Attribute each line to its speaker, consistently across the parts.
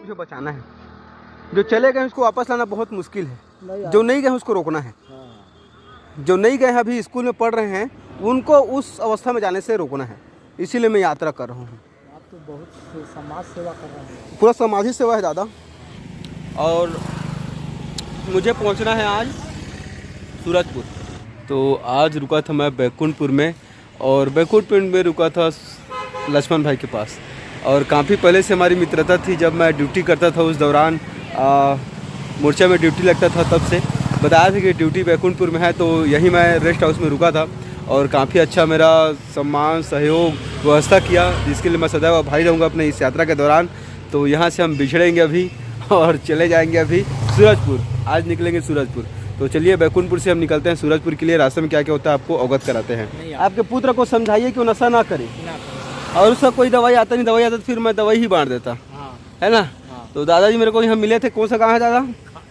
Speaker 1: मुझे बचाना है। जो चले गए उसको वापस लाना बहुत मुश्किल है, जो नहीं गए उसको रोकना है। जो नहीं गए अभी स्कूल में पढ़ रहे हैं उनको उस अवस्था में जाने से रोकना है, इसीलिए मैं यात्रा कर रहा हूँ।
Speaker 2: आप तो बहुत समाज सेवा कर रहे हैं।
Speaker 1: पूरा समाज ही सेवा है दादा। और मुझे पहुँचना है आज सूरजपुर। तो आज रुका था मैं बैकुंठपुर में, और बैकुंठपुर में रुका था लक्ष्मण भाई के पास। और काफ़ी पहले से हमारी मित्रता थी, जब मैं ड्यूटी करता था उस दौरान मोर्चा में ड्यूटी लगता था, तब से बताया था कि ड्यूटी बैकुंठपुर में है, तो यहीं मैं रेस्ट हाउस में रुका था। और काफ़ी अच्छा मेरा सम्मान सहयोग व्यवस्था किया, जिसके लिए मैं सदैव आभारी रहूँगा अपने इस यात्रा के दौरान। तो यहाँ से हम बिछड़ेंगे अभी और चले जाएंगे अभी सूरजपुर। आज निकलेंगे सूरजपुर। तो चलिए बैकुंठपुर से हम निकलते हैं सूरजपुर के लिए। रास्ते में क्या क्या होता है आपको अवगत कराते हैं। आपके पुत्र को समझाइए कि वो नशा ना करे, और उसका कोई दवाई आता नहीं, दवाई आता तो फिर मैं दवाई ही बांट देता, है ना। तो दादाजी मेरे को यहाँ मिले थे। कौन सा गाँव है दादा?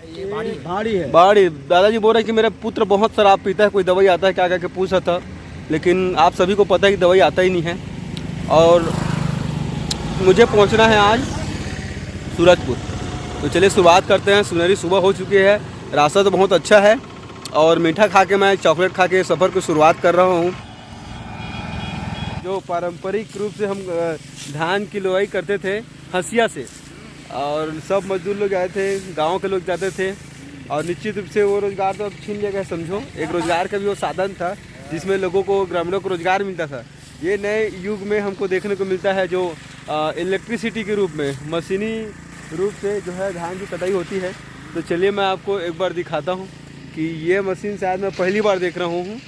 Speaker 2: ये बाड़ी है।
Speaker 1: बाड़ी। दादाजी बोल रहे कि मेरा पुत्र बहुत शराब पीता है, कोई दवाई आता है क्या क्या के पूछा था, लेकिन आप सभी को पता है कि दवाई आता ही नहीं है। और मुझे पहुंचना है आज सूरजपुर। तो चलिए शुरुआत करते हैं। सुनहरी सुबह हो चुकी है, रास्ता तो बहुत अच्छा है, और मीठा खा के मैं चॉकलेट खा के सफ़र को शुरुआत कर रहा हूँ। जो पारंपरिक रूप से हम धान की लोई करते थे हंसिया से, और सब मजदूर लोग आए थे, गांव के लोग जाते थे, और निश्चित रूप से वो रोज़गार तो अब छीन लिया गया समझो। एक रोज़गार का भी वो साधन था जिसमें लोगों को, ग्रामीणों को रोज़गार मिलता था। ये नए युग में हमको देखने को मिलता है, जो इलेक्ट्रिसिटी के रूप में, मशीनी रूप से जो है धान की कटाई होती है। तो चलिए मैं आपको एक बार दिखाता हूँ कि ये मशीन शायद मैं पहली बार देख रहा हूँ,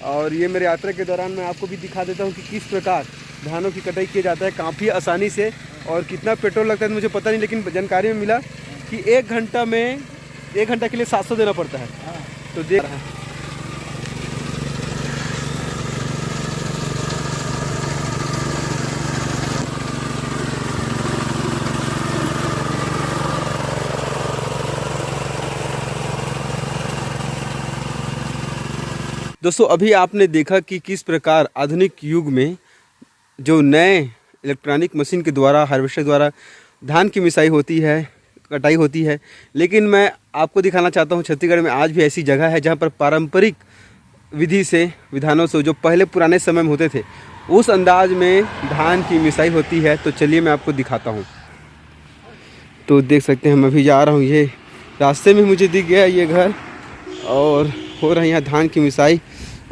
Speaker 1: और ये मेरे यात्रा के दौरान मैं आपको भी दिखा देता हूँ कि किस प्रकार धानों की कटाई किया जाता है काफ़ी आसानी से। और कितना पेट्रोल लगता है मुझे पता नहीं, लेकिन जानकारी में मिला कि 1 घंटा के लिए 700 देना पड़ता है। तो देख रहा है दोस्तों। अभी आपने देखा कि किस प्रकार आधुनिक युग में जो नए इलेक्ट्रॉनिक मशीन के द्वारा, हार्वेस्टर द्वारा धान की मिसाई होती है, कटाई होती है। लेकिन मैं आपको दिखाना चाहता हूँ छत्तीसगढ़ में आज भी ऐसी जगह है जहाँ पर पारंपरिक विधि से, विधानों से, जो पहले पुराने समय में होते थे, उस अंदाज में धान की मिसाई होती है। तो चलिए मैं आपको दिखाता हूँ। तो देख सकते हैं मैं अभी जा रहा हूँ, ये रास्ते में मुझे दिख गया ये घर, और हो रहा है यहाँ धान की मिसाई।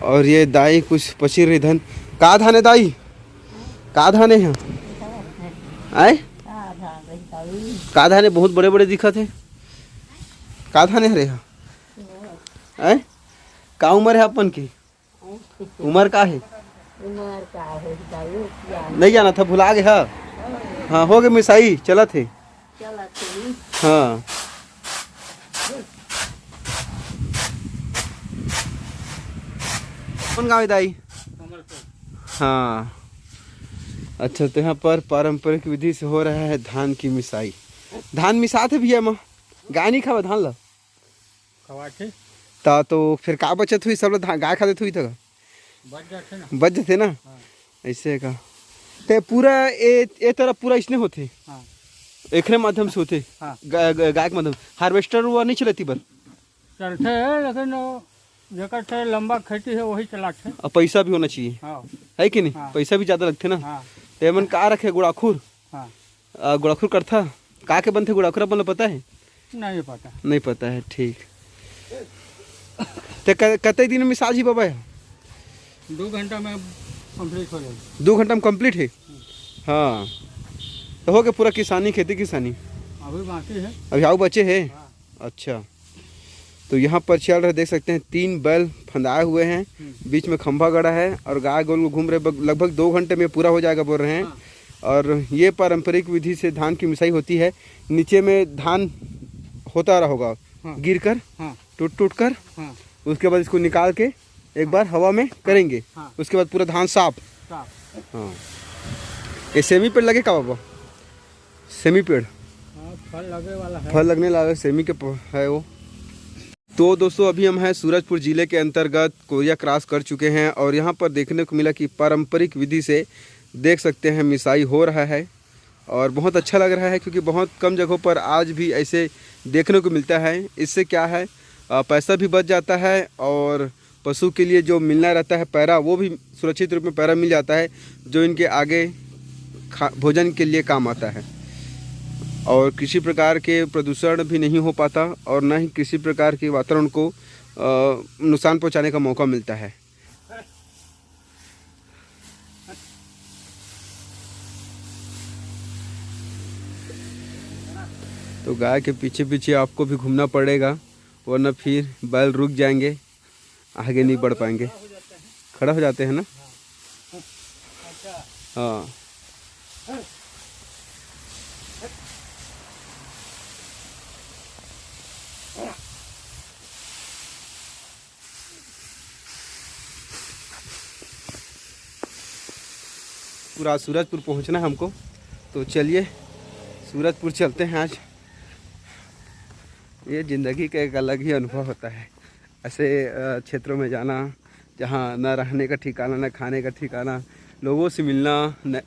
Speaker 1: और ये दाई कुछ पची रही धन। का धान है दाई? का धान है यहाँ? आए का धान है? बहुत बड़े बड़े दिखत है। का धान है रे? आए का उम्र है अपन की? उम्र का है? नहीं जाना था, भुला गए। हाँ हो गए मिसाई, चला थे। हाँ कौन गाँव है दाई? हाँ अच्छा। तो यहाँ पर पारंपरिक विधि से हो रहा है धान की मिसाई। धान मिसाते भी है माँ, गाय नहीं खावा धान ला ता, तो फिर का बचत हुई? सब लोग गाय खाते हुई था, बच जाते ना। ऐसे का ते पूरा ए तरह पूरा इसने होते, एकरे माध्यम से होते, गाय के माध्यम। हार्वेस्टर वो नहीं चलती बर
Speaker 2: चलते है, लेकिन जेकर से लंबा खेती है वही चलाते हैं।
Speaker 1: और पैसा भी होना चाहिए, है कि नहीं? पैसा भी ज़्यादा लगते ना। तो मन का रखे गुड़ाखुर, गुड़ाखुर करता का के बनते गुड़ाखुर अपन पता है? नहीं पता है। ठीक। तो कते दिन में साजी बाबा है?
Speaker 2: 2 घंटा में कंप्लीट हो जाएगी।
Speaker 1: 2 घंटा में कंप्लीट है। हाँ तो हो गया पूरा किसानी, खेती किसानी
Speaker 2: अभी बाकी है, अभी
Speaker 1: आओ बचे है। अच्छा। तो यहाँ पर चल रहे, देख सकते हैं 3 बैल फंदाए हुए हैं, बीच में खंभा गड़ा है, और गाय गोल घूम रहे। लगभग 2 घंटे में पूरा हो जाएगा बोल रहे हैं। और ये पारंपरिक विधि से धान की मिसाई होती है। नीचे में धान होता रहा होगा, गिर कर, टूट कर, उसके बाद इसको निकाल के एक बार हवा में करेंगे, उसके बाद पूरा धान साफ। हाँ ये सेमी पेड़ लगे का बाबा? सेमी पेड़
Speaker 2: फल लगे वाला है,
Speaker 1: फल लगने लगा, सेमी के है वो। तो दोस्तों अभी हम हैं सूरजपुर ज़िले के अंतर्गत कोरिया क्रॉस कर चुके हैं, और यहाँ पर देखने को मिला कि पारंपरिक विधि से देख सकते हैं मिसाई हो रहा है। और बहुत अच्छा लग रहा है क्योंकि बहुत कम जगहों पर आज भी ऐसे देखने को मिलता है। इससे क्या है, पैसा भी बच जाता है और पशु के लिए जो मिलना रहता है पैरा, वो भी सुरक्षित रूप में पैरा मिल जाता है, जो इनके आगे भोजन के लिए काम आता है। और किसी प्रकार के प्रदूषण भी नहीं हो पाता और न ही किसी प्रकार के वातावरण को नुकसान पहुंचाने का मौका मिलता है। तो गाय के पीछे पीछे आपको भी घूमना पड़ेगा, वरना फिर बैल रुक जाएंगे, आगे नहीं बढ़ पाएंगे। खड़ा हो जाते हैं ना। हाँ, पूरा सूरजपुर पहुंचना है हमको, तो चलिए सूरजपुर चलते हैं आज। ये ज़िंदगी का एक अलग ही अनुभव होता है, ऐसे क्षेत्रों में जाना जहाँ न रहने का ठिकाना, न खाने का ठिकाना, लोगों से मिलना,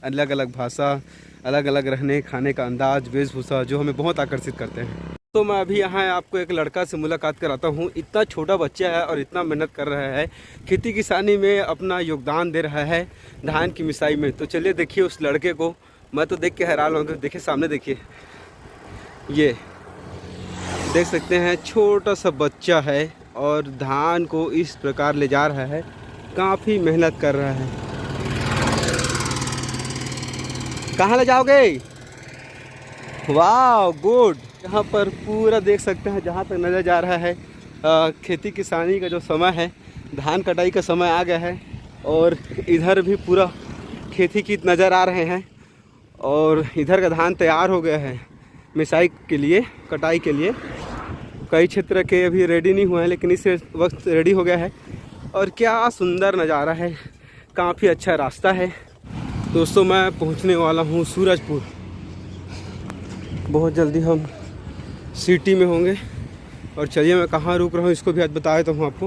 Speaker 1: अलग अलग भाषा, अलग अलग रहने खाने का अंदाज, वेशभूषा, जो हमें बहुत आकर्षित करते हैं। तो मैं अभी यहाँ आपको एक लड़का से मुलाकात कराता हूँ। इतना छोटा बच्चा है और इतना मेहनत कर रहा है, खेती किसानी में अपना योगदान दे रहा है, धान की मिसाई में। तो चलिए देखिए उस लड़के को, मैं तो देख के हैरान हूँ। देखिए सामने, देखिए ये देख सकते हैं, छोटा सा बच्चा है और धान को इस प्रकार ले जा रहा है, काफ़ी मेहनत कर रहा है। कहाँ ले जाओगे? वाह, गुड। यहाँ पर पूरा देख सकते हैं, जहाँ तक नज़र जा रहा है खेती किसानी का जो समय है, धान कटाई का समय आ गया है। और इधर भी पूरा खेती की नज़र आ रहे हैं और इधर का धान तैयार हो गया है मिसाई के लिए, कटाई के लिए। कई क्षेत्र के अभी रेडी नहीं हुए हैं, लेकिन इस वक्त रेडी हो गया है। और क्या सुंदर नज़ारा है, काफ़ी अच्छा रास्ता है। दोस्तों मैं पहुंचने वाला हूं सूरजपुर, बहुत जल्दी हम सिटी में होंगे। और चलिए मैं कहाँ रुक रहा हूँ इसको भी आज बता देता हूँ आपको।